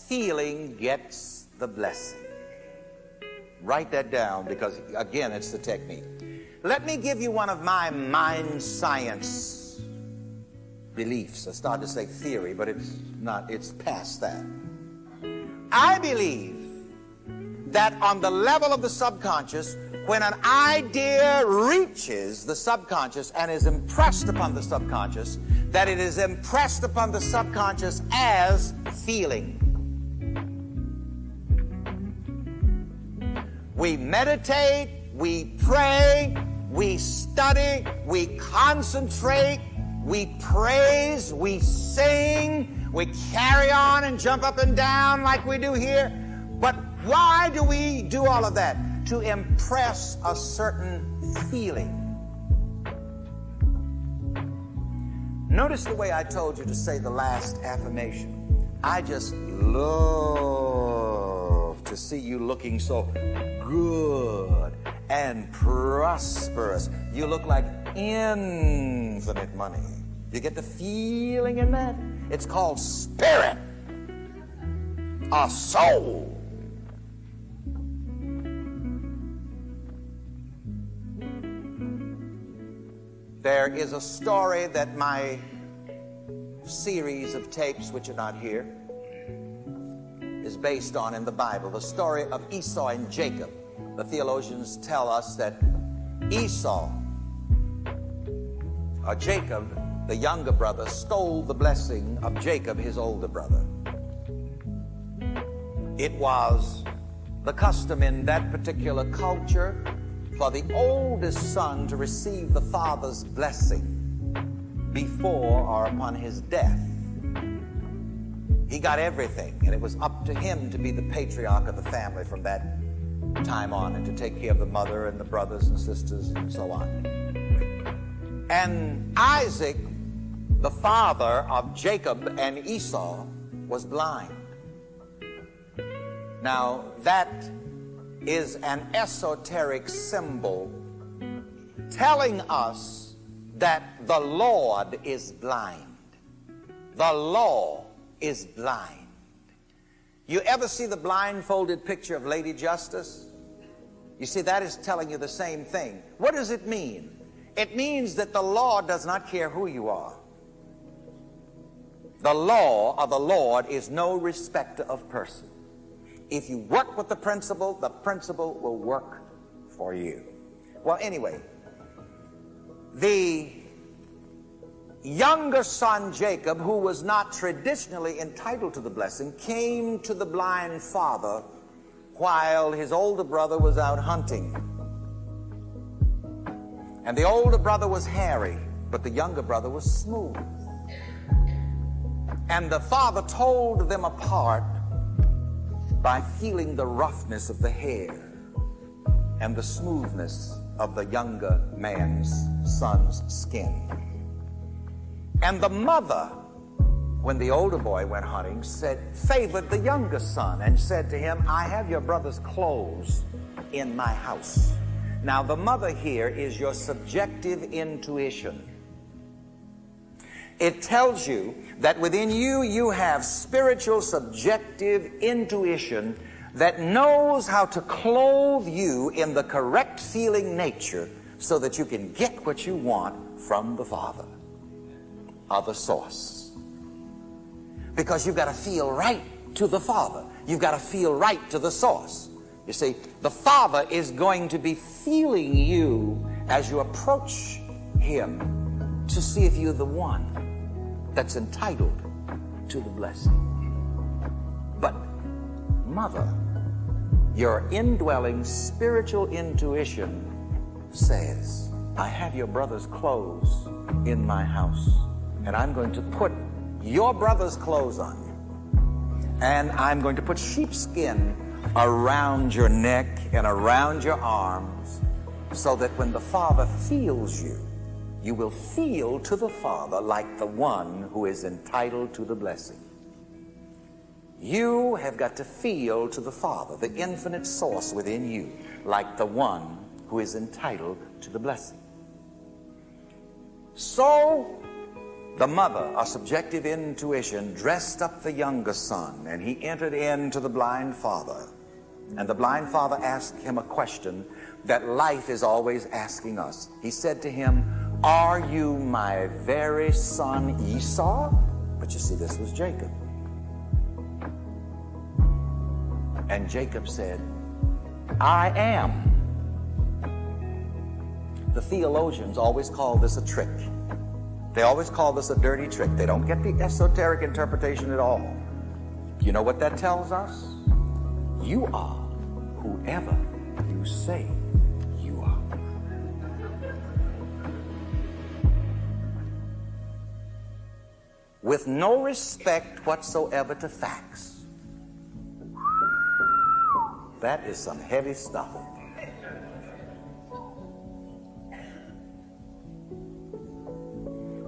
feeling gets the blessing. Write that down because, again, it's the technique. Let me give you one of my mind science beliefs. I started to say theory, but it's not. It's past that. I believe that on the level of the subconscious, when an idea reaches the subconscious and is impressed upon the subconscious, that it is impressed upon the subconscious as feeling. We meditate, we pray, we study, we concentrate, we praise, we sing, we carry on and jump up and down like we do here. But why do we do all of that? To impress a certain feeling. Notice the way I told you to say the last affirmation. I just love to see you looking so good and prosperous. You look like infinite money. You get the feeling in that? It's called spirit, a soul. There is a story that my series of tapes, which are not here, is based on in the Bible. The story of Esau and Jacob. The theologians tell us that Esau, or Jacob, the younger brother, stole the blessing of Jacob, his older brother. It was the custom in that particular culture for the oldest son to receive the father's blessing before or upon his death. He got everything, and it was up to him to be the patriarch of the family from that time on, and to take care of the mother and the brothers and sisters and so on. And Isaac, the father of Jacob and Esau, was blind. Now, that is an esoteric symbol telling us that the Lord is blind. The law is blind. You ever see the blindfolded picture of Lady Justice? You see, that is telling you the same thing. What does it mean? It means that the law does not care who you are. The law of the Lord is no respecter of person. If you work with the principle will work for you. Well, anyway, the younger son Jacob, who was not traditionally entitled to the blessing, came to the blind father while his older brother was out hunting. And the older brother was hairy, but the younger brother was smooth. And the father told them apart by feeling the roughness of the hair and the smoothness of the younger son's skin. And the mother, when the older boy went hunting, favored the younger son and said to him, I have your brother's clothes in my house. Now, the mother here is your subjective intuition. It tells you that within you have spiritual subjective intuition that knows how to clothe you in the correct feeling nature so that you can get what you want from the Father or the source. Because you've got to feel right to the Father. You've got to feel right to the source. You see, the Father is going to be feeling you as you approach Him to see if you're the one that's entitled to the blessing. But, Mother, your indwelling spiritual intuition says, I have your brother's clothes in my house, and I'm going to put your brother's clothes on you, and I'm going to put sheepskin around your neck and around your arms, so that when the Father feels you, you will feel to the Father like the one who is entitled to the blessing. You have got to feel to the Father, the infinite source within you, like the one who is entitled to the blessing. So, The mother, a subjective intuition, dressed up the younger son, and he entered into the blind father. And the blind father asked him a question that life is always asking us. He said to him, "Are you my very son Esau?" But you see, this was Jacob. And Jacob said, "I am." The theologians always call this a trick. They always call this a dirty trick. They don't get the esoteric interpretation at all. You know what that tells us? You are whoever you say you are. With no respect whatsoever to facts. That is some heavy stuff.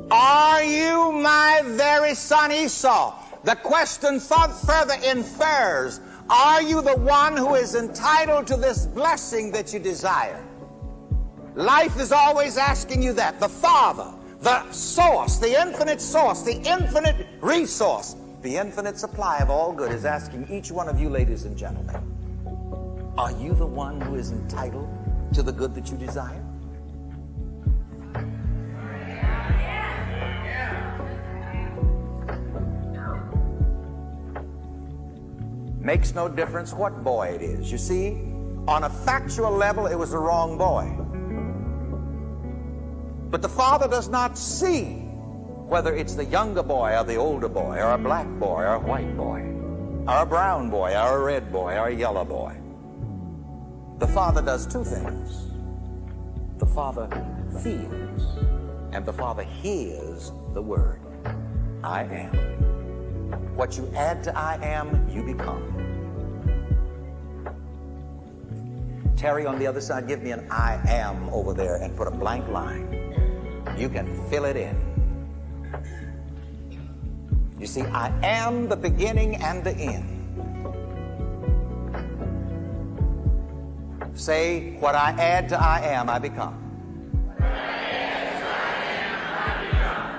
Are you my very son Esau? The question further infers, are you the one who is entitled to this blessing that you desire? Life is always asking you that. The Father, the source, the infinite resource, the infinite supply of all good is asking each one of you, ladies and gentlemen, are you the one who is entitled to the good that you desire? Makes no difference what boy it is. You see, on a factual level, it was the wrong boy. But the father does not see whether it's the younger boy or the older boy, or a black boy or a white boy, or a brown boy or a red boy or a yellow boy. The father does two things. The father feels, and the father hears the word, I am. What you add to I am, you become. Terry, on the other side, give me an I am over there and put a blank line. You can fill it in. You see, I am the beginning and the end. Say, what I add to I am, I become.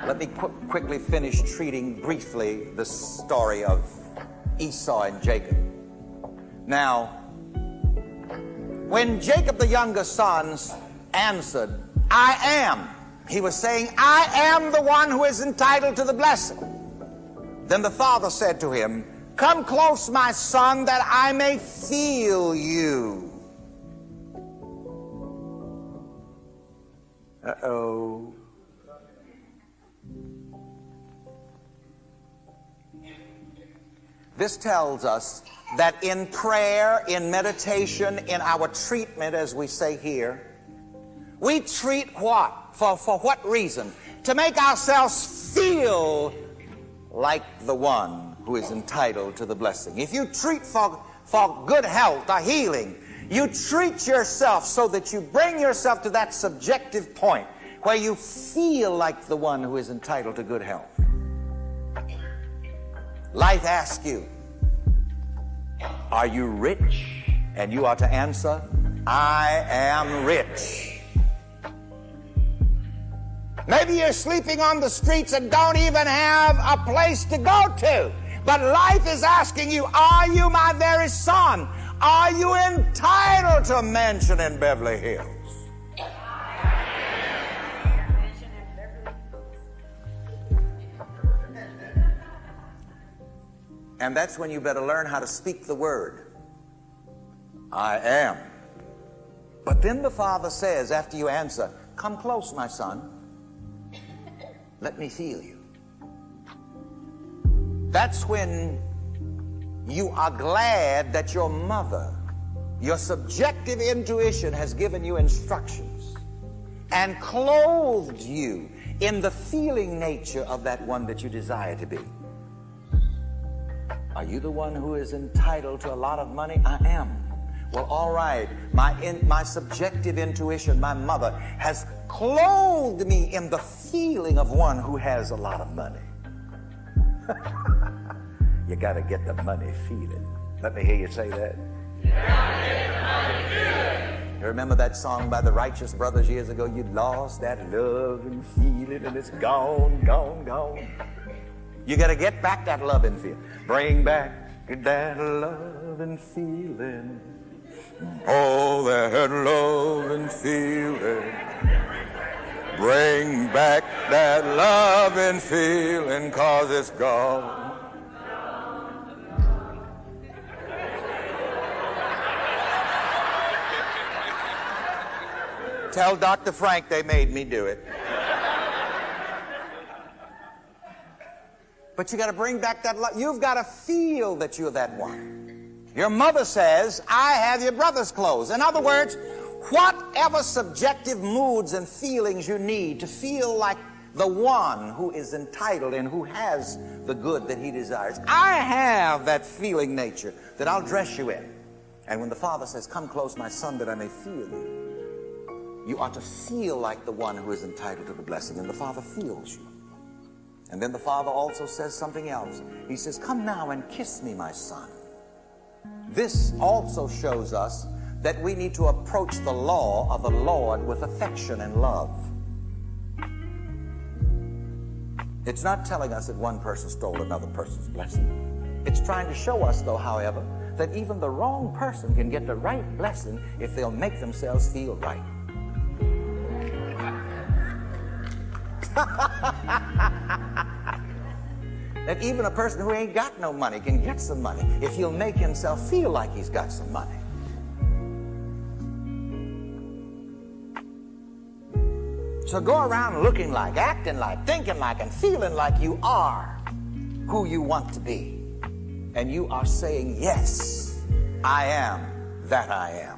Let me quickly finish treating briefly the story of Esau and Jacob. Now, when Jacob the younger son answered, I am, he was saying, I am the one who is entitled to the blessing. Then the father said to him, come close, my son, that I may feel you. Uh-oh. This tells us that in prayer, in meditation, in our treatment, as we say here, we treat what? For what reason? To make ourselves feel like the one who is entitled to the blessing. If you treat for good health or healing, you treat yourself so that you bring yourself to that subjective point where you feel like the one who is entitled to good health. Life asks you, are you rich? And you are to answer, I am rich. Maybe you're sleeping on the streets and don't even have a place to go to. But life is asking you, are you my very son? Are you entitled to a mansion in Beverly Hills? And that's when you better learn how to speak the word. I am. But then the father says, after you answer, come close, my son. Let me feel you. That's when you are glad that your mother, your subjective intuition, has given you instructions and clothed you in the feeling nature of that one that you desire to be. Are you the one who is entitled to a lot of money? I am. Well, all right. My subjective intuition, my mother, has clothed me in the feeling of one who has a lot of money. You got to get the money feeling. Let me hear you say that. You got to get the money feeling. You remember that song by the Righteous Brothers years ago? You lost that love and feeling, and it's gone, gone, gone. You got to get back that love and feeling. Bring back that love and feeling. Oh, that love and feeling. Bring back that love and feeling, 'cause it's gone. Tell Dr. Frank they made me do it. But you got to bring back that love. You've got to feel that you're that one. Your mother says, I have your brother's clothes. In other words, whatever subjective moods and feelings you need to feel like the one who is entitled and who has the good that he desires. I have that feeling nature that I'll dress you in. And when the Father says, come close, my son, that I may feel you, you ought to feel like the one who is entitled to the blessing, and the Father feels you. And then the Father also says something else. He says, come now and kiss me, my son. This also shows us that we need to approach the law of the Lord with affection and love. It's not telling us that one person stole another person's blessing. It's trying to show us, though, however, that even the wrong person can get the right blessing if they'll make themselves feel right. That even a person who ain't got no money can get some money if he'll make himself feel like he's got some money. So go around looking like, acting like, thinking like, and feeling like you are who you want to be. And you are saying, yes, I am that I am.